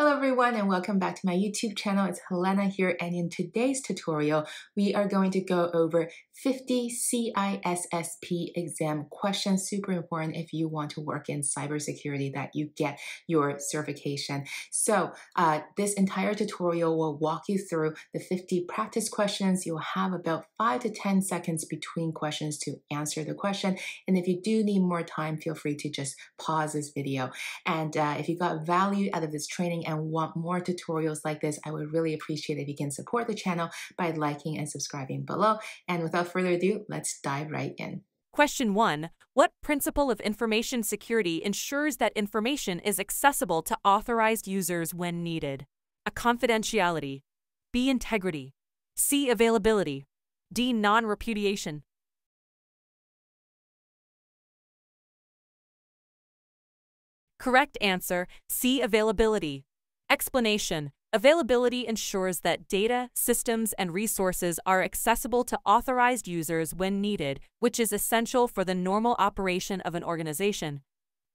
Hello everyone and welcome back to my YouTube channel. It's Helena here, and in today's tutorial we are going to go over 50 CISSP exam questions. Super important if you want to work in cybersecurity that you get your certification. So this entire tutorial will walk you through the 50 practice questions. You'll have about 5 to 10 seconds between questions to answer the question, and if you do need more time, feel free to just pause this video. And if you got value out of this training and want more tutorials like this, I would really appreciate it if you can support the channel by liking and subscribing below. And without further ado, let's dive right in. Question 1. What principle of information security ensures that information is accessible to authorized users when needed? A. Confidentiality. B. Integrity. C. Availability. D. Non-repudiation. Correct answer, C. Availability. Explanation. Availability ensures that data, systems, and resources are accessible to authorized users when needed, which is essential for the normal operation of an organization.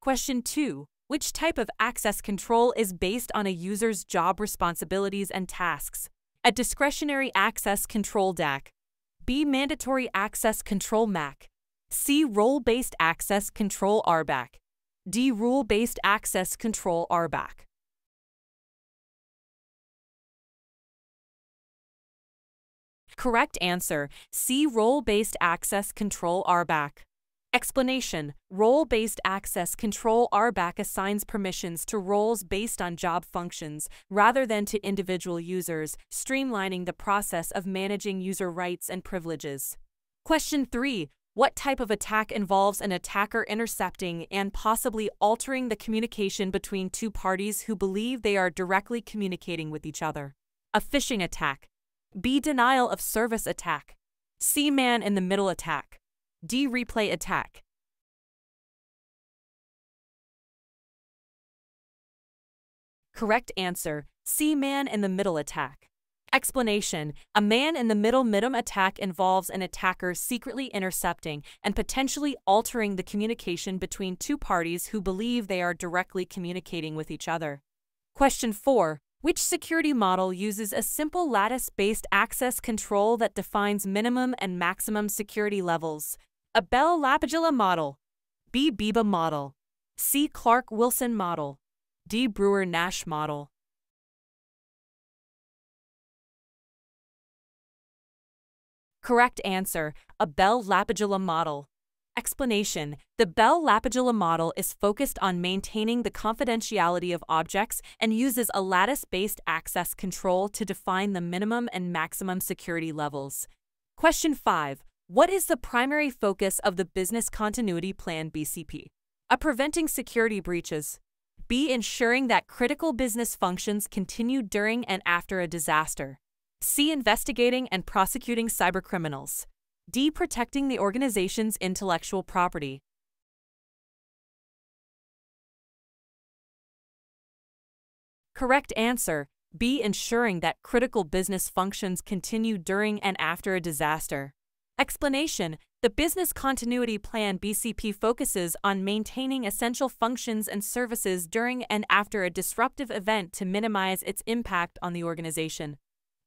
Question 2. Which type of access control is based on a user's job responsibilities and tasks? A. Discretionary access control DAC. B. Mandatory access control MAC. C. Role-based access control RBAC. D. Rule-based access control RBAC. Correct answer, C. Role-based access control RBAC. Explanation. Role-based access control RBAC assigns permissions to roles based on job functions rather than to individual users, streamlining the process of managing user rights and privileges. Question 3. What type of attack involves an attacker intercepting and possibly altering the communication between two parties who believe they are directly communicating with each other? A. Phishing attack. B. Denial of service attack. C. Man-in-the-middle attack. D. Replay attack. Correct answer, C. Man-in-the-middle attack. Explanation. A man-in-the-middle attack involves an attacker secretly intercepting and potentially altering the communication between two parties who believe they are directly communicating with each other. Question 4. Which security model uses a simple lattice-based access control that defines minimum and maximum security levels? A. Bell-LaPadula model. B. BIBA model. C. Clark-Wilson model. D. Brewer-Nash model. Correct answer, a Bell-LaPadula model. Explanation. The Bell-LaPadula model is focused on maintaining the confidentiality of objects and uses a lattice-based access control to define the minimum and maximum security levels. Question 5. What is the primary focus of the Business Continuity Plan BCP? A. Preventing security breaches. B. Ensuring that critical business functions continue during and after a disaster. C. Investigating and prosecuting cybercriminals. D. Protecting the organization's intellectual property. Correct answer, B. Ensuring that critical business functions continue during and after a disaster. Explanation. The Business Continuity Plan BCP focuses on maintaining essential functions and services during and after a disruptive event to minimize its impact on the organization.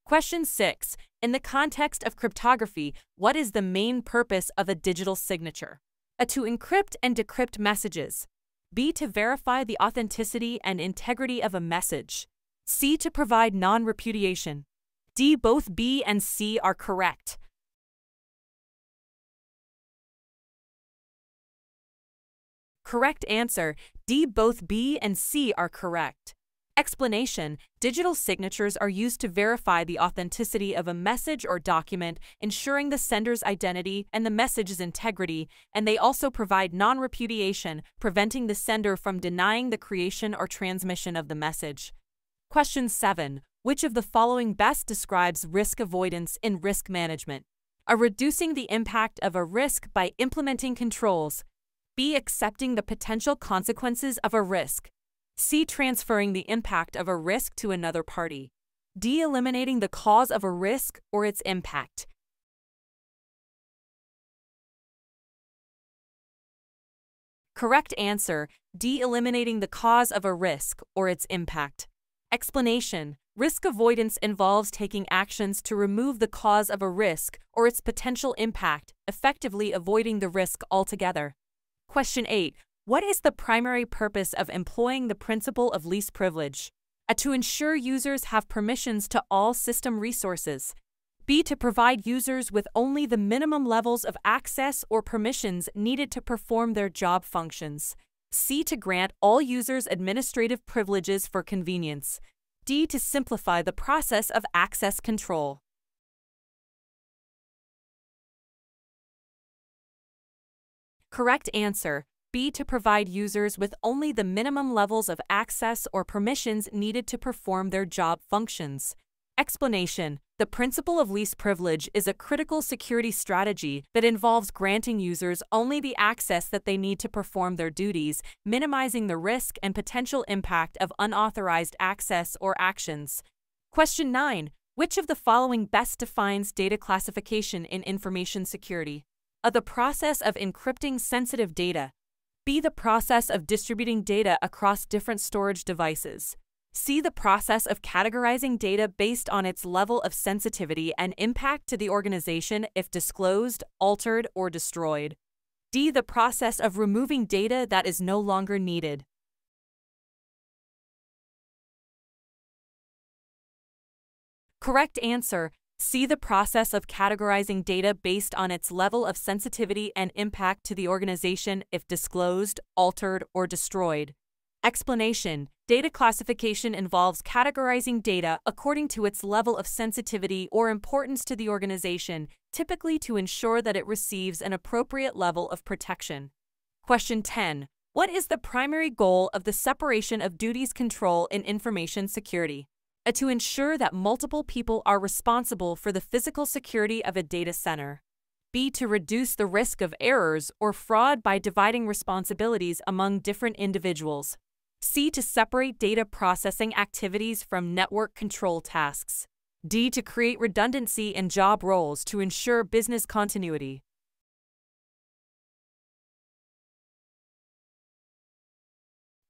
Question 6. In the context of cryptography, what is the main purpose of a digital signature? A. To encrypt and decrypt messages. B. To verify the authenticity and integrity of a message. C. To provide non-repudiation. D. Both B and C are correct. Correct answer, D. Both B and C are correct. Explanation. Digital signatures are used to verify the authenticity of a message or document, ensuring the sender's identity and the message's integrity, and they also provide non-repudiation, preventing the sender from denying the creation or transmission of the message. Question 7. Which of the following best describes risk avoidance in risk management? A. Reducing the impact of a risk by implementing controls. B. Accepting the potential consequences of a risk. C. Transferring the impact of a risk to another party. D. Eliminating the cause of a risk or its impact. Correct answer, D. Eliminating the cause of a risk or its impact. Explanation: risk avoidance involves taking actions to remove the cause of a risk or its potential impact, effectively avoiding the risk altogether. Question 8. What is the primary purpose of employing the principle of least privilege? A. To ensure users have permissions to all system resources. B. To provide users with only the minimum levels of access or permissions needed to perform their job functions. C. To grant all users administrative privileges for convenience. D. To simplify the process of access control. Correct answer: B. To provide users with only the minimum levels of access or permissions needed to perform their job functions. Explanation: the principle of least privilege is a critical security strategy that involves granting users only the access that they need to perform their duties, minimizing the risk and potential impact of unauthorized access or actions. Question 9. Which of the following best defines data classification in information security? A. The process of encrypting sensitive data. B. The process of distributing data across different storage devices. C. The process of categorizing data based on its level of sensitivity and impact to the organization if disclosed, altered, or destroyed. D. The process of removing data that is no longer needed. Correct answer: C. The process of categorizing data based on its level of sensitivity and impact to the organization if disclosed, altered, or destroyed. Explanation: data classification involves categorizing data according to its level of sensitivity or importance to the organization, typically to ensure that it receives an appropriate level of protection. Question 10. What is the primary goal of the separation of duties control in information security? A. To ensure that multiple people are responsible for the physical security of a data center. B. To reduce the risk of errors or fraud by dividing responsibilities among different individuals. C. To separate data processing activities from network control tasks. D. To create redundancy in job roles to ensure business continuity.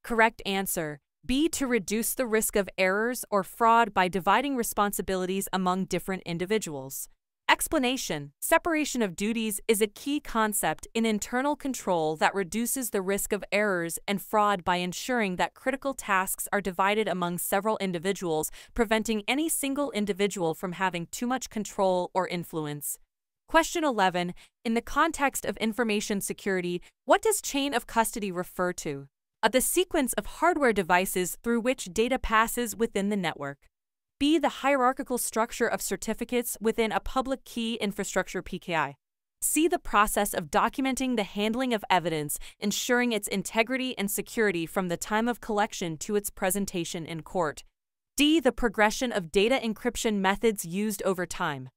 Correct answer: B. To reduce the risk of errors or fraud by dividing responsibilities among different individuals. Explanation: separation of duties is a key concept in internal control that reduces the risk of errors and fraud by ensuring that critical tasks are divided among several individuals, preventing any single individual from having too much control or influence. Question 11. In the context of information security, what does chain of custody refer to? A. The sequence of hardware devices through which data passes within the network. B. The hierarchical structure of certificates within a public key infrastructure PKI. C. The process of documenting the handling of evidence, ensuring its integrity and security from the time of collection to its presentation in court. D. The progression of data encryption methods used over time.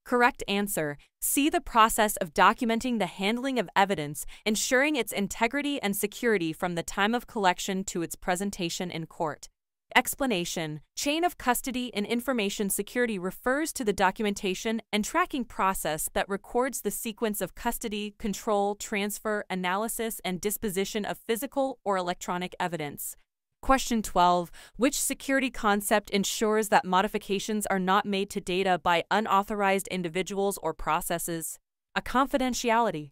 Correct answer: C. The process of documenting the handling of evidence, ensuring its integrity and security from the time of collection to its presentation in court. Explanation: chain of custody in information security refers to the documentation and tracking process that records the sequence of custody, control, transfer, analysis, and disposition of physical or electronic evidence. Question 12. Which security concept ensures that modifications are not made to data by unauthorized individuals or processes? A. Confidentiality.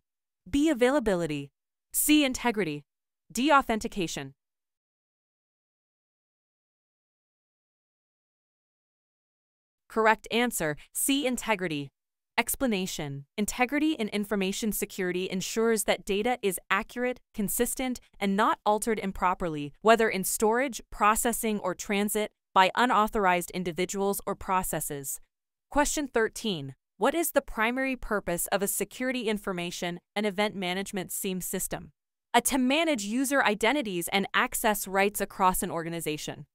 B. Availability. C. Integrity. D. Authentication. Correct answer: C. Integrity. Explanation: integrity in information security ensures that data is accurate, consistent, and not altered improperly, whether in storage, processing, or transit, by unauthorized individuals or processes. Question 13. What is the primary purpose of a security information and event management SIEM system? A. To manage user identities and access rights across an organization.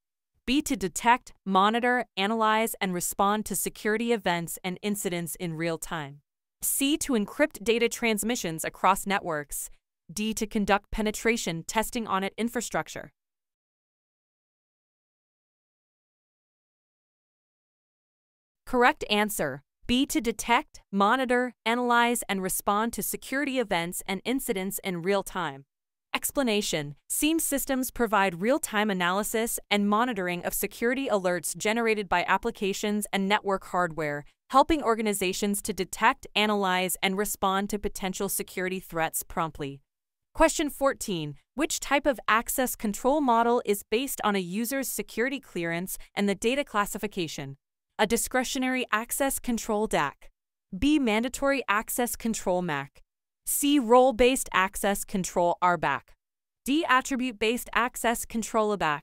B. To detect, monitor, analyze, and respond to security events and incidents in real time. C. To encrypt data transmissions across networks. D. To conduct penetration testing on its infrastructure. Correct answer: B. To detect, monitor, analyze, and respond to security events and incidents in real time. Explanation: SIEM systems provide real-time analysis and monitoring of security alerts generated by applications and network hardware, helping organizations to detect, analyze, and respond to potential security threats promptly. Question 14. Which type of access control model is based on a user's security clearance and the data classification? A discretionary access control DAC. B. Mandatory access control MAC. C. Role-based access control RBAC. D. Attribute-based access control ABAC.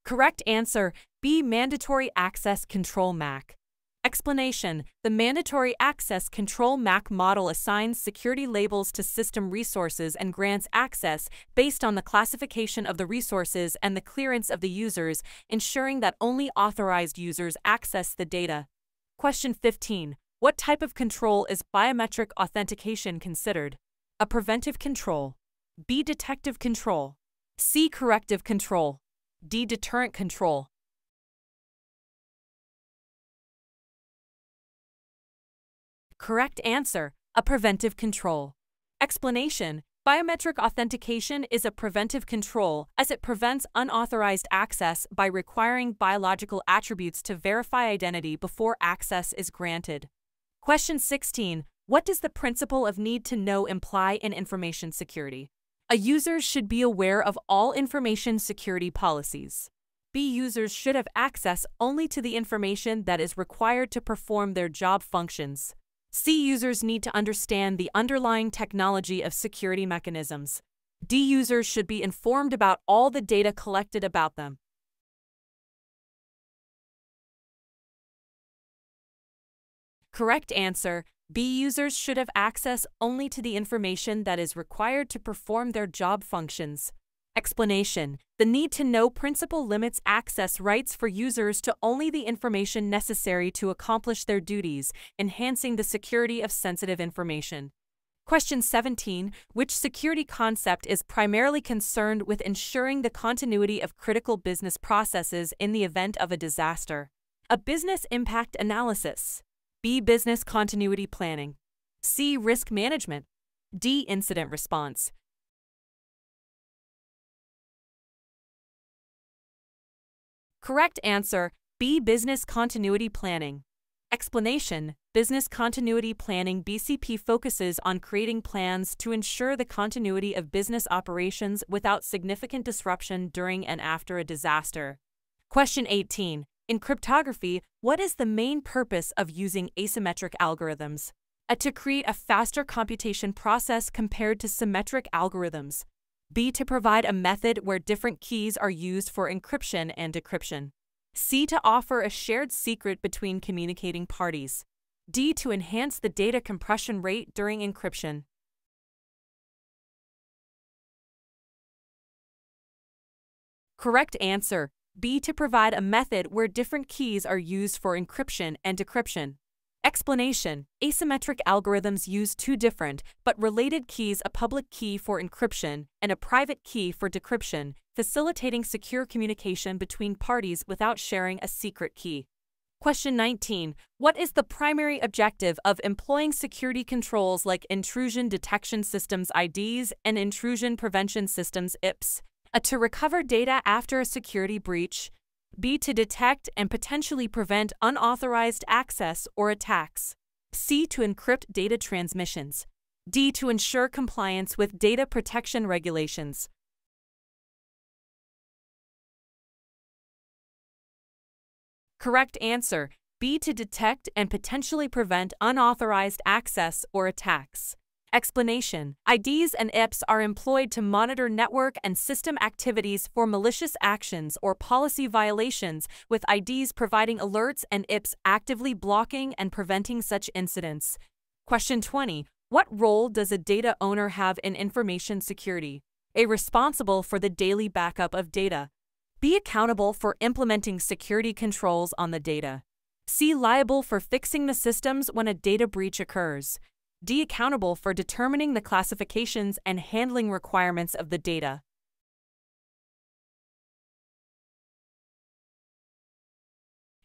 Correct answer: B. Mandatory access control MAC. Explanation: the Mandatory Access Control MAC model assigns security labels to system resources and grants access based on the classification of the resources and the clearance of the users, ensuring that only authorized users access the data. Question 15. What type of control is biometric authentication considered? A preventive control. B. Detective control. C. Corrective control. D. Deterrent control. Correct answer: a preventive control. Explanation: biometric authentication is a preventive control as it prevents unauthorized access by requiring biological attributes to verify identity before access is granted. Question 16. What does the principle of need to know imply in information security? A user should be aware of all information security policies. B. Users should have access only to the information that is required to perform their job functions. C. Users need to understand the underlying technology of security mechanisms. D. Users should be informed about all the data collected about them. Correct answer: B. Users should have access only to the information that is required to perform their job functions. Explanation: the need-to-know principle limits access rights for users to only the information necessary to accomplish their duties, enhancing the security of sensitive information. Question 17. Which security concept is primarily concerned with ensuring the continuity of critical business processes in the event of a disaster? A. Business impact analysis. B. Business continuity planning. C. Risk management. D. Incident response. Correct answer: B. Business continuity planning. Explanation: Business continuity planning (BCP) focuses on creating plans to ensure the continuity of business operations without significant disruption during and after a disaster. Question 18. In cryptography, what is the main purpose of using asymmetric algorithms? A. To create a faster computation process compared to symmetric algorithms. B. To provide a method where different keys are used for encryption and decryption. C. To offer a shared secret between communicating parties. D. To enhance the data compression rate during encryption. Correct answer: B. To provide a method where different keys are used for encryption and decryption. Explanation: asymmetric algorithms use two different but related keys, a public key for encryption and a private key for decryption, facilitating secure communication between parties without sharing a secret key. Question 19. What is the primary objective of employing security controls like intrusion detection systems IDs and intrusion prevention systems IPS? A. To recover data after a security breach. B. To detect and potentially prevent unauthorized access or attacks. C. To encrypt data transmissions. D. To ensure compliance with data protection regulations. Correct answer: B. To detect and potentially prevent unauthorized access or attacks. Explanation: IDs and IPS are employed to monitor network and system activities for malicious actions or policy violations, with IDs providing alerts and IPS actively blocking and preventing such incidents. Question 20. What role does a data owner have in information security? A. Responsible for the daily backup of data. B. Accountable for implementing security controls on the data. C. Liable for fixing the systems when a data breach occurs. D. Accountable for determining the classifications and handling requirements of the data.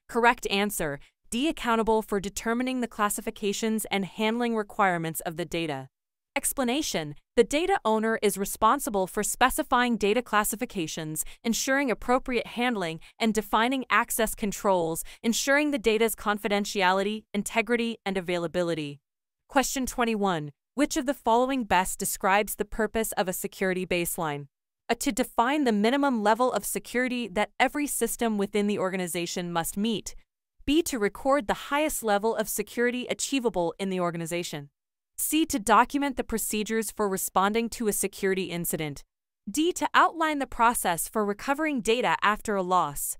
Correct answer: D. Accountable for determining the classifications and handling requirements of the data. Explanation: the data owner is responsible for specifying data classifications, ensuring appropriate handling, and defining access controls, ensuring the data's confidentiality, integrity, and availability. Question 21. Which of the following best describes the purpose of a security baseline? A. To define the minimum level of security that every system within the organization must meet. B. To record the highest level of security achievable in the organization. C. To document the procedures for responding to a security incident. D. To outline the process for recovering data after a loss.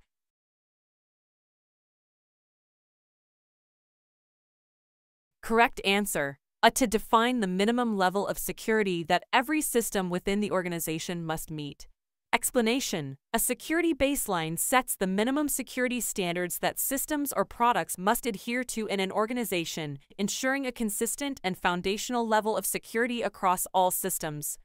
Correct answer: A. To define the minimum level of security that every system within the organization must meet. Explanation: a security baseline sets the minimum security standards that systems or products must adhere to in an organization, ensuring a consistent and foundational level of security across all systems.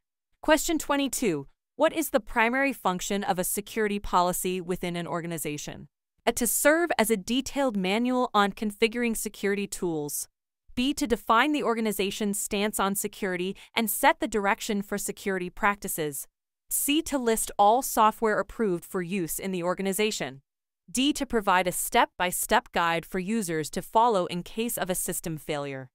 Question 22. What is the primary function of a security policy within an organization? A. To serve as a detailed manual on configuring security tools. B. To define the organization's stance on security and set the direction for security practices. C. To list all software approved for use in the organization. D. To provide a step-by-step guide for users to follow in case of a system failure.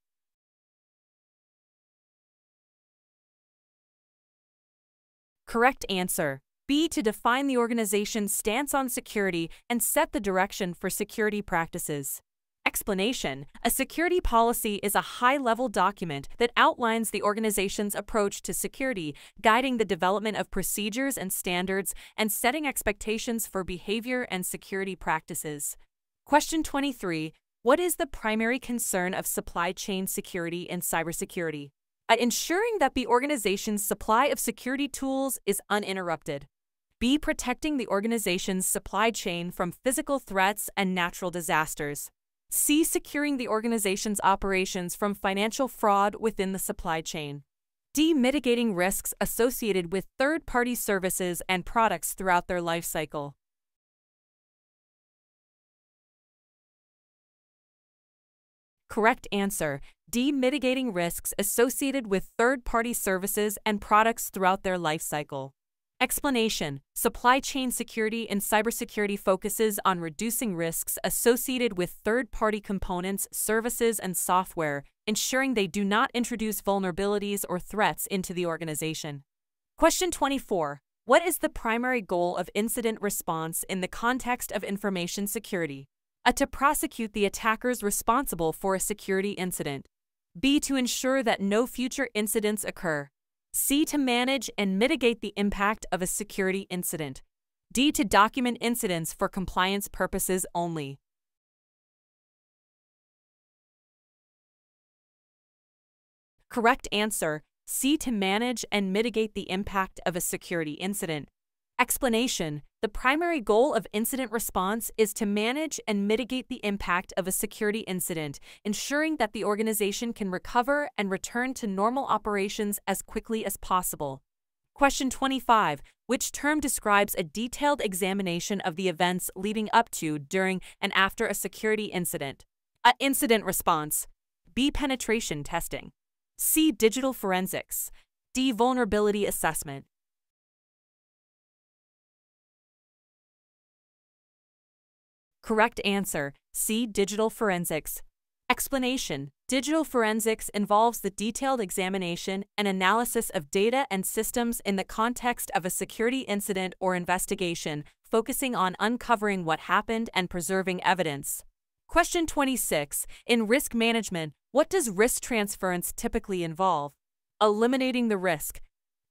Correct answer: B. To define the organization's stance on security and set the direction for security practices. Explanation: a security policy is a high-level document that outlines the organization's approach to security, guiding the development of procedures and standards, and setting expectations for behavior and security practices. Question 23. What is the primary concern of supply chain security in cybersecurity? A. Ensuring that the organization's supply of security tools is uninterrupted. B. Protecting the organization's supply chain from physical threats and natural disasters. C. Securing the organization's operations from financial fraud within the supply chain. D. Mitigating risks associated with third-party services and products throughout their life cycle. Correct answer: D. Mitigating risks associated with third-party services and products throughout their life cycle. Explanation: supply chain security in cybersecurity focuses on reducing risks associated with third-party components, services, and software, ensuring they do not introduce vulnerabilities or threats into the organization. Question 24. What is the primary goal of incident response in the context of information security? A. To prosecute the attackers responsible for a security incident. B. To ensure that no future incidents occur. C. To manage and mitigate the impact of a security incident. D. To document incidents for compliance purposes only. Correct answer: C. To manage and mitigate the impact of a security incident. Explanation: the primary goal of incident response is to manage and mitigate the impact of a security incident, ensuring that the organization can recover and return to normal operations as quickly as possible. Question 25. Which term describes a detailed examination of the events leading up to, during, and after a security incident? A. Incident response. B. Penetration testing. C. Digital forensics. D. Vulnerability assessment. Correct answer: C. Digital forensics. Explanation: digital forensics involves the detailed examination and analysis of data and systems in the context of a security incident or investigation, focusing on uncovering what happened and preserving evidence. Question 26. In risk management, what does risk transference typically involve? Eliminating the risk.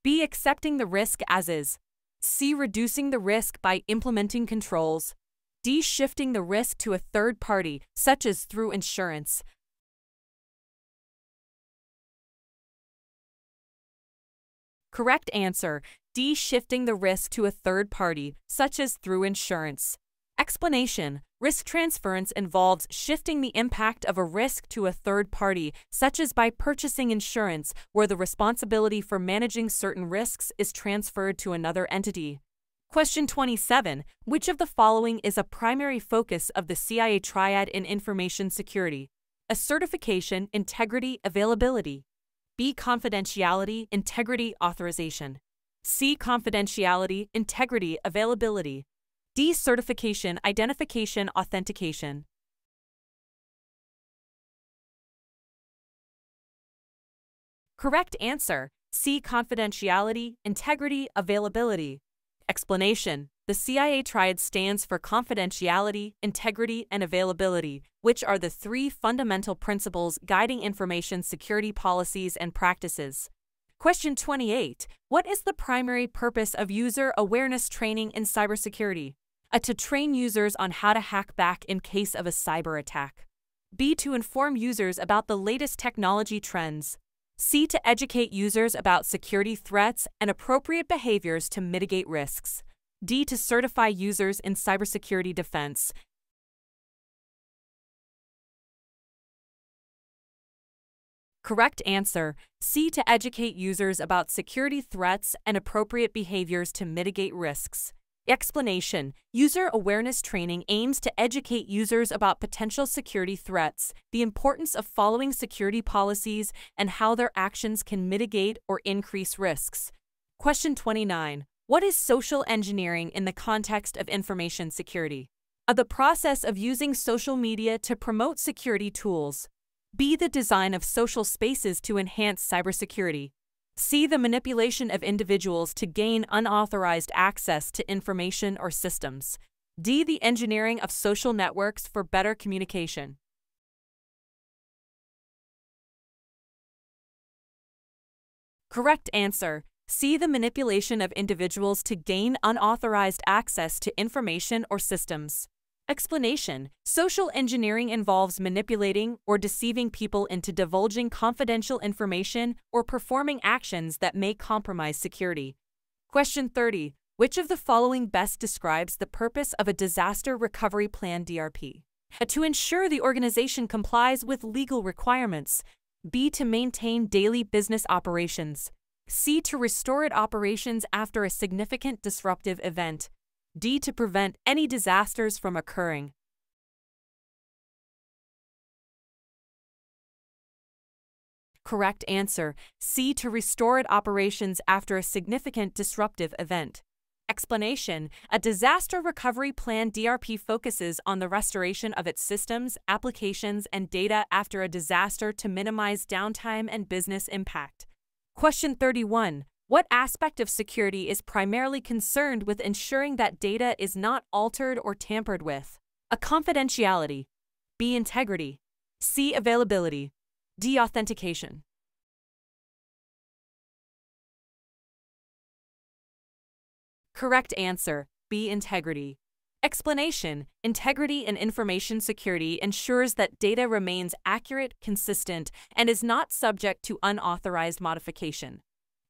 B. Accepting the risk as is. C. Reducing the risk by implementing controls. D. Shifting the risk to a third party, such as through insurance. Correct answer: D. Shifting the risk to a third party, such as through insurance. Explanation: risk transference involves shifting the impact of a risk to a third party, such as by purchasing insurance, where the responsibility for managing certain risks is transferred to another entity. Question 27. Which of the following is a primary focus of the CIA triad in information security? A, certification, integrity, availability. B, confidentiality, integrity, authorization. C, confidentiality, integrity, availability. D, certification, identification, authentication. Correct answer: C, confidentiality, integrity, availability. Explanation: the CIA triad stands for confidentiality, integrity, and availability, which are the three fundamental principles guiding information security policies and practices. Question 28. What is the primary purpose of user awareness training in cybersecurity? A, to train users on how to hack back in case of a cyber attack. B, to inform users about the latest technology trends. C, to educate users about security threats and appropriate behaviors to mitigate risks. D, to certify users in cybersecurity defense. Correct answer: C, to educate users about security threats and appropriate behaviors to mitigate risks. Explanation: user awareness training aims to educate users about potential security threats, the importance of following security policies, and how their actions can mitigate or increase risks. Question 29. What is social engineering in the context of information security? A, the process of using social media to promote security tools. B, the design of social spaces to enhance cybersecurity. C, the manipulation of individuals to gain unauthorized access to information or systems. D, the engineering of social networks for better communication. Correct answer: C, the manipulation of individuals to gain unauthorized access to information or systems. Explanation: social engineering involves manipulating or deceiving people into divulging confidential information or performing actions that may compromise security. Question 30. Which of the following best describes the purpose of a disaster recovery plan (DRP? A, to ensure the organization complies with legal requirements. B, to maintain daily business operations. C, to restore operations after a significant disruptive event. D, to prevent any disasters from occurring. Correct answer: C, to restore operations after a significant disruptive event. Explanation: a disaster recovery plan (DRP) focuses on the restoration of its systems, applications, and data after a disaster to minimize downtime and business impact. Question 31. What aspect of security is primarily concerned with ensuring that data is not altered or tampered with? A, confidentiality. B, integrity. C, availability. D, authentication. Correct answer: B, integrity. Explanation: integrity in information security ensures that data remains accurate, consistent, and is not subject to unauthorized modification.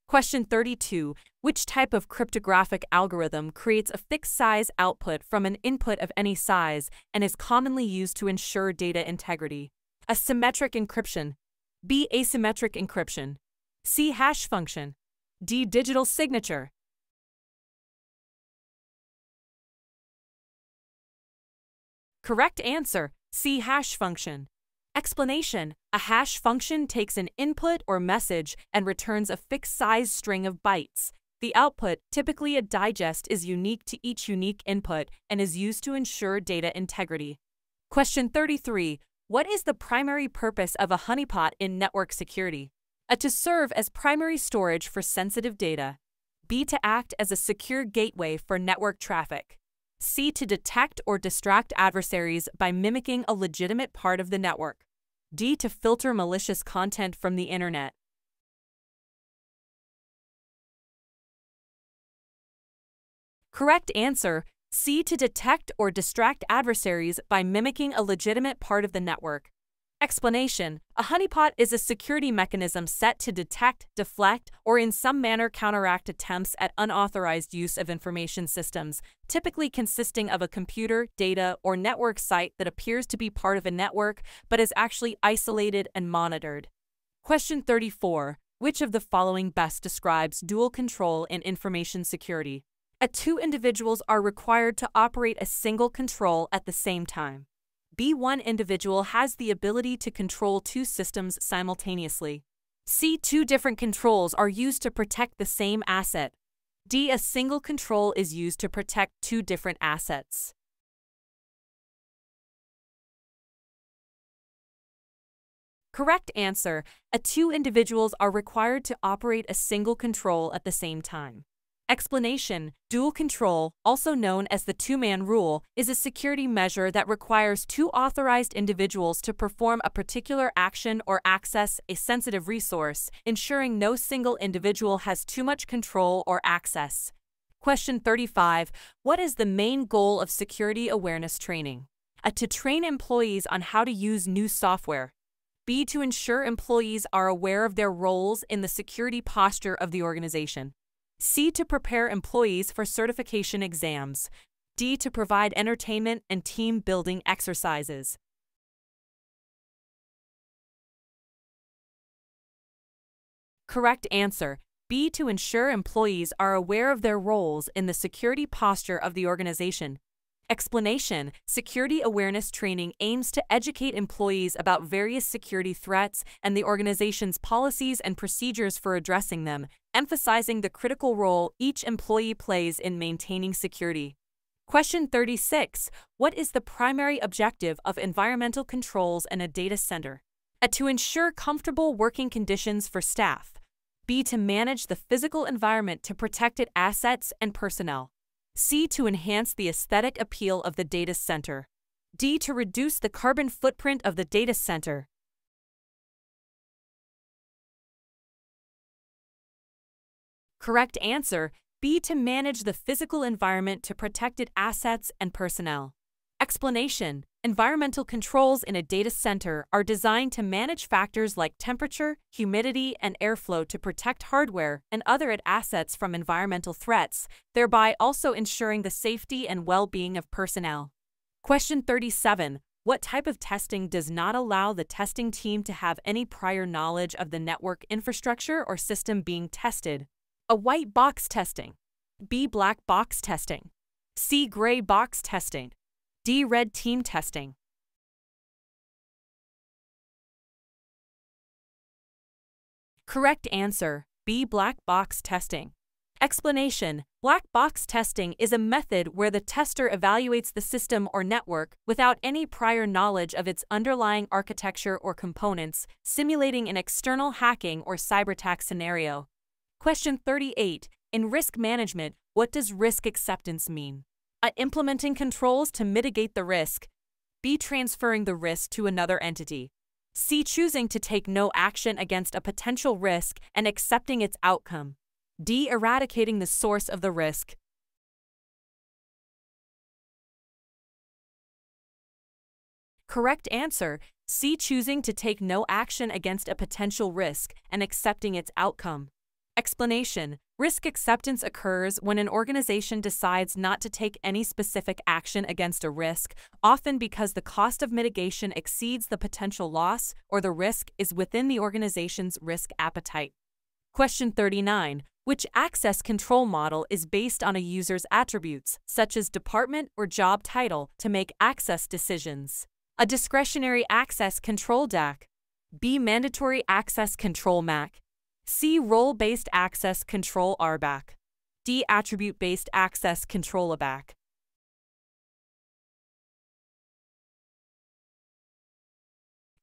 Question 32. Which type of cryptographic algorithm creates a fixed size output from an input of any size and is commonly used to ensure data integrity? A, symmetric encryption. B, asymmetric encryption. C, hash function. D, digital signature. Correct answer: C, hash function. Explanation: a hash function takes an input or message and returns a fixed size string of bytes. The output, typically a digest, is unique to each unique input and is used to ensure data integrity. Question 33. What is the primary purpose of a honeypot in network security? A, to serve as primary storage for sensitive data. B, to act as a secure gateway for network traffic. C, to detect or distract adversaries by mimicking a legitimate part of the network. D, to filter malicious content from the internet. Correct answer: C, to detect or distract adversaries by mimicking a legitimate part of the network. Explanation: a honeypot is a security mechanism set to detect, deflect, or in some manner counteract attempts at unauthorized use of information systems, typically consisting of a computer, data, or network site that appears to be part of a network but is actually isolated and monitored. Question 34. Which of the following best describes dual control in information security? Two individuals are required to operate a single control at the same time. B. One individual has the ability to control two systems simultaneously. C. Two different controls are used to protect the same asset. D. A single control is used to protect two different assets. Correct answer. Two individuals are required to operate a single control at the same time. Explanation: dual control, also known as the two-man rule, is a security measure that requires two authorized individuals to perform a particular action or access a sensitive resource, ensuring no single individual has too much control or access. Question 35. What is the main goal of security awareness training? To train employees on how to use new software. B. To ensure employees are aware of their roles in the security posture of the organization. C. To prepare employees for certification exams. D. To provide entertainment and team-building exercises. Correct answer. B. To ensure employees are aware of their roles in the security posture of the organization. Explanation: security awareness training aims to educate employees about various security threats and the organization's policies and procedures for addressing them, emphasizing the critical role each employee plays in maintaining security. Question 36. What is the primary objective of environmental controls in a data center? To ensure comfortable working conditions for staff. B. To manage the physical environment to protect assets and personnel. C. To enhance the aesthetic appeal of the data center. D. To reduce the carbon footprint of the data center. Correct answer: B. To manage the physical environment to protect assets and personnel. Explanation: environmental controls in a data center are designed to manage factors like temperature, humidity, and airflow to protect hardware and other assets from environmental threats, thereby also ensuring the safety and well-being of personnel. Question 37. What type of testing does not allow the testing team to have any prior knowledge of the network infrastructure or system being tested? A white box testing. B. Black box testing. C. Gray box testing. D. Red team testing. Correct answer: B. Black box testing. Explanation: black box testing is a method where the tester evaluates the system or network without any prior knowledge of its underlying architecture or components, simulating an external hacking or cyberattack scenario. Question 38. In risk management, what does risk acceptance mean? A. Implementing controls to mitigate the risk. B. Transferring the risk to another entity. C. Choosing to take no action against a potential risk and accepting its outcome. D. Eradicating the source of the risk. Correct answer: C. Choosing to take no action against a potential risk and accepting its outcome. Explanation: risk acceptance occurs when an organization decides not to take any specific action against a risk, often because the cost of mitigation exceeds the potential loss or the risk is within the organization's risk appetite. Question 39. Which access control model is based on a user's attributes, such as department or job title, to make access decisions? A. Discretionary access control DAC. B. Mandatory access control MAC. C. Role-based access control RBAC. D. Attribute-based access control ABAC.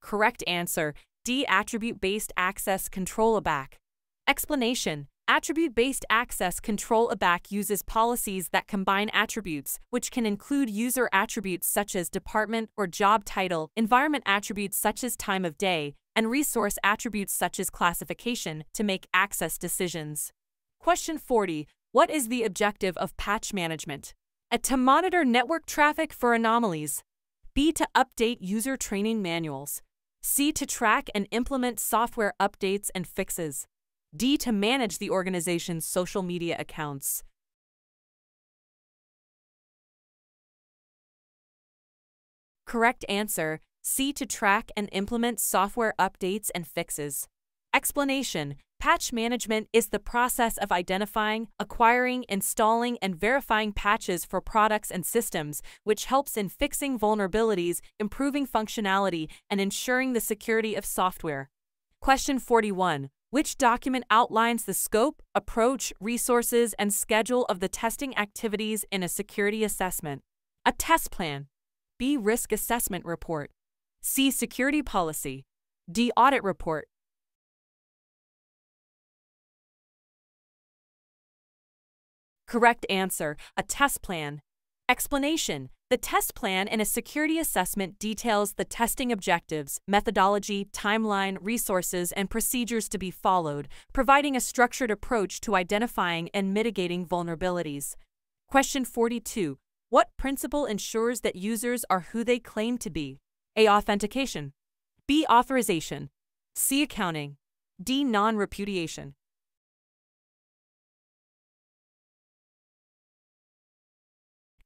Correct answer: D. Attribute-based access control ABAC. Explanation: attribute-based access control ABAC uses policies that combine attributes, which can include user attributes such as department or job title, environment attributes such as time of day, and resource attributes such as classification to make access decisions. Question 40. What is the objective of patch management? A. To monitor network traffic for anomalies. B. To update user training manuals. C. To track and implement software updates and fixes. D. To manage the organization's social media accounts. Correct answer: C. To track and implement software updates and fixes. Explanation: patch management is the process of identifying, acquiring, installing, and verifying patches for products and systems, which helps in fixing vulnerabilities, improving functionality, and ensuring the security of software. Question 41. Which document outlines the scope, approach, resources, and schedule of the testing activities in a security assessment? A test plan. B. Risk assessment report. C. Security policy. D. Audit report. Correct answer: a test plan. Explanation: the test plan in a security assessment details the testing objectives, methodology, timeline, resources, and procedures to be followed, providing a structured approach to identifying and mitigating vulnerabilities. Question 42. What principle ensures that users are who they claim to be? A. Authentication. B. Authorization. C. Accounting. D. Non-repudiation.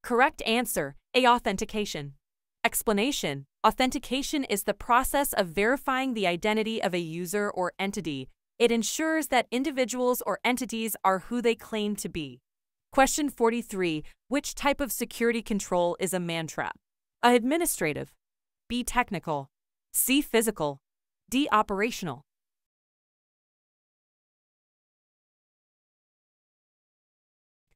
Correct answer: A. Authentication. Explanation: authentication is the process of verifying the identity of a user or entity. It ensures that individuals or entities are who they claim to be. Question 43. Which type of security control is a man-trap? A. Administrative. B. Technical. C. Physical. D. Operational.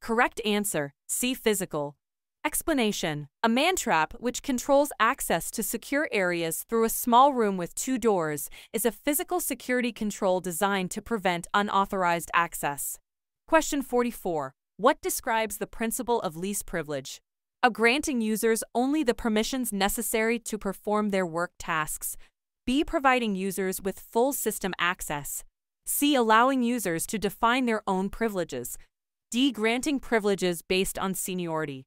Correct answer: C. Physical. Explanation: a man-trap, which controls access to secure areas through a small room with 2 doors, is a physical security control designed to prevent unauthorized access. Question 44. What describes the principle of least privilege? A. Granting users only the permissions necessary to perform their work tasks. B. Providing users with full system access. C. Allowing users to define their own privileges. D. Granting privileges based on seniority.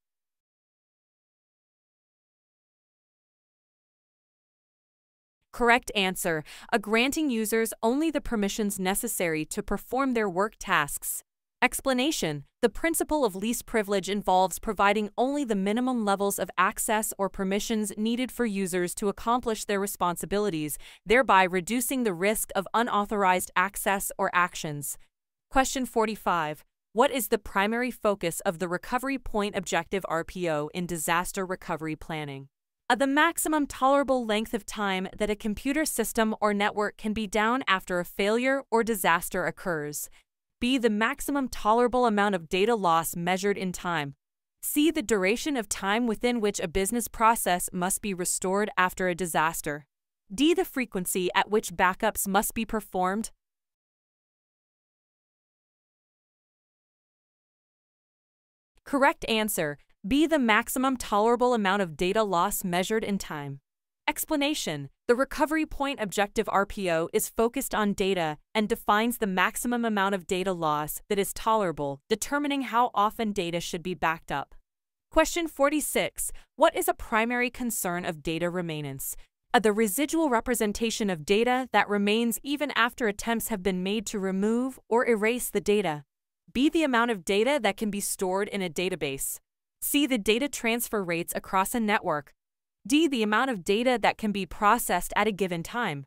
Correct answer: a granting users only the permissions necessary to perform their work tasks. Explanation: the principle of least privilege involves providing only the minimum levels of access or permissions needed for users to accomplish their responsibilities, thereby reducing the risk of unauthorized access or actions. Question 45. What is the primary focus of the Recovery Point Objective RPO in disaster recovery planning? A. The maximum tolerable length of time that a computer system or network can be down after a failure or disaster occurs. B. The maximum tolerable amount of data loss measured in time. C. The duration of time within which a business process must be restored after a disaster. D. The frequency at which backups must be performed. Correct answer: B. The maximum tolerable amount of data loss measured in time. Explanation: the Recovery Point Objective RPO is focused on data and defines the maximum amount of data loss that is tolerable, determining how often data should be backed up. Question 46. What is a primary concern of data remanence? A. The residual representation of data that remains even after attempts have been made to remove or erase the data. B. The amount of data that can be stored in a database. C. The data transfer rates across a network. D. The amount of data that can be processed at a given time.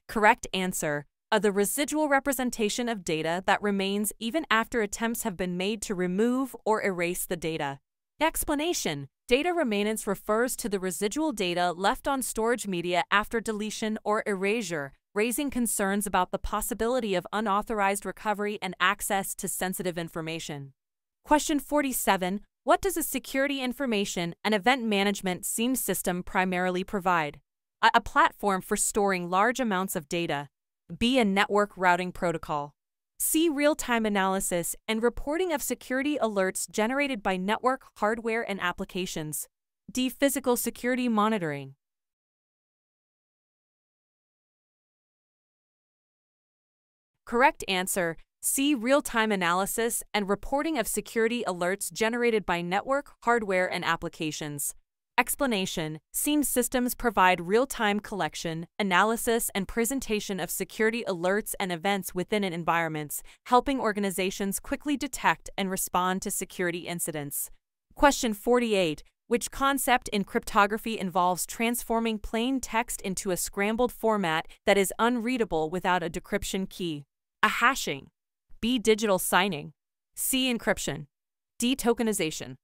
Correct answer: A. The residual representation of data that remains even after attempts have been made to remove or erase the data. Explanation: data remanence refers to the residual data left on storage media after deletion or erasure, raising concerns about the possibility of unauthorized recovery and access to sensitive information. Question 47. What does a security information and event management SIEM system primarily provide? A. Platform for storing large amounts of data. B. A network routing protocol. C. Real-time analysis and reporting of security alerts generated by network hardware and applications. D. Physical security monitoring. Correct answer: C. Real-time analysis and reporting of security alerts generated by network, hardware, and applications. Explanation: SIEM systems provide real-time collection, analysis, and presentation of security alerts and events within an environments, helping organizations quickly detect and respond to security incidents. Question 48. Which concept in cryptography involves transforming plain text into a scrambled format that is unreadable without a decryption key? A. Hashing. B. Digital signing. C. Encryption. D. Tokenization.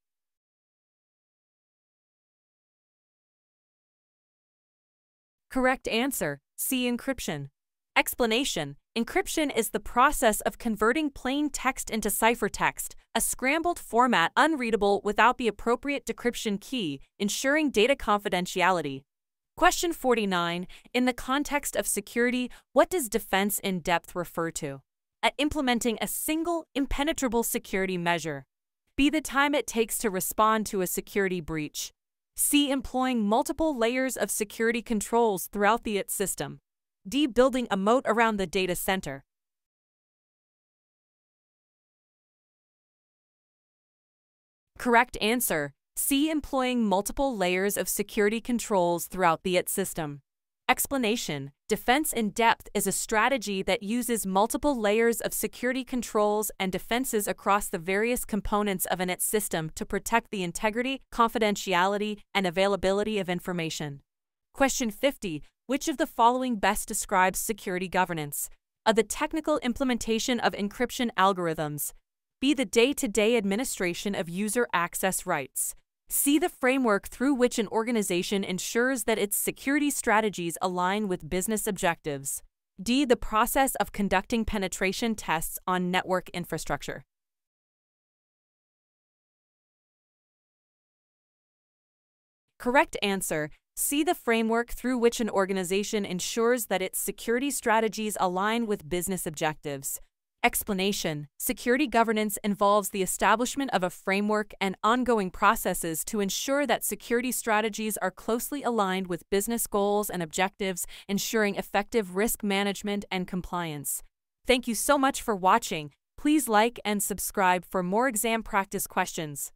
Correct answer, C. Encryption. Explanation: encryption is the process of converting plain text into ciphertext, a scrambled format unreadable without the appropriate decryption key, ensuring data confidentiality. Question 49. In the context of security, what does defense in depth refer to? At implementing a single, impenetrable security measure. B. The time it takes to respond to a security breach. C. Employing multiple layers of security controls throughout the IT system. D. Building a moat around the data center. Correct answer, C. Employing multiple layers of security controls throughout the IT system. Explanation: defense in depth is a strategy that uses multiple layers of security controls and defenses across the various components of an IT system to protect the integrity, confidentiality, and availability of information. Question 50. Which of the following best describes security governance? A. The technical implementation of encryption algorithms. B. The day-to-day administration of user access rights. C. The framework through which an organization ensures that its security strategies align with business objectives. D. The process of conducting penetration tests on network infrastructure. Correct answer, C. The framework through which an organization ensures that its security strategies align with business objectives. Explanation: security governance involves the establishment of a framework and ongoing processes to ensure that security strategies are closely aligned with business goals and objectives, ensuring effective risk management and compliance. Thank you so much for watching. Please like and subscribe for more exam practice questions.